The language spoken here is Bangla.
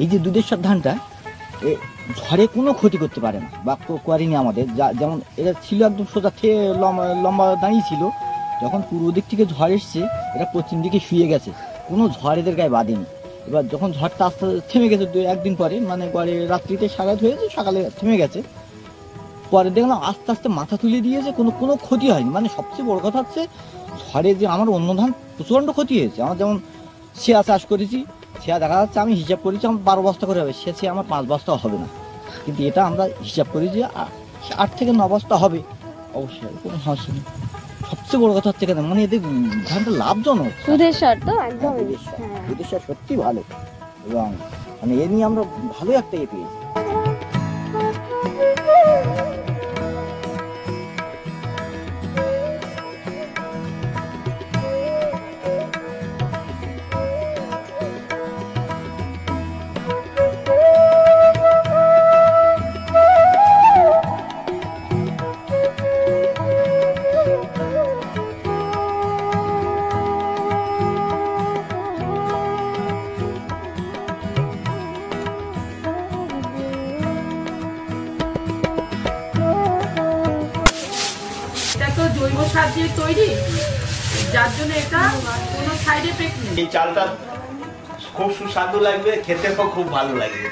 এই যে দুধেশ্বর ধানটা ঝড়ে কোনো ক্ষতি করতে পারে না বা করেনি আমাদের, যেমন এটা ছিল একদম সোজা লম্বা দাঁড়িয়ে ছিল, যখন পূর্ব দিক থেকে ঝড় এসছে এটা পশ্চিম দিকে শুয়ে গেছে, কোনো ঝড় এদের গায়ে বাঁধেনি। এবার যখন ঝড়টা আস্তে আস্তে থেমে গেছে একদিন পরে, মানে পরে রাত্রিতে সারাত হয়েছে, সকালে থেমে গেছে, পরে দেখলাম আস্তে আস্তে মাথা তুলে দিয়েছে, কোনো ক্ষতি হয়নি। মানে সবচেয়ে বড় কথা হচ্ছে ঝড়ে যে আমার অন্য ধান প্রচণ্ড ক্ষতি হয়েছে। আমার যেমন ছেয়া চাষ করেছি, ছেয়া দেখা যাচ্ছে আমি হিসাব করেছি আমার 12 বস্তা করে হবে, সে আমার 5 বস্তা হবে না, কিন্তু এটা আমরা হিসাব করি যে 8 থেকে 9 বস্তা হবে অবশ্যই, কোনো সমস্যা নেই। সবচেয়ে বড় কথা হচ্ছে কেন, মানে এদের ধানটা লাভজনক। দুধেশ্বর তো একদম দুধেশ্বর সত্যি ভালো, এবং মানে এ নিয়ে আমরা ভালো একটা পেয়েছি। জৈব সার দিয়ে তৈরি, যার জন্য এটা কোনো সাইড এফেক্ট নেই। এই চালটা খুব সুস্বাদু লাগবে, খেতেও খুব ভালো লাগবে।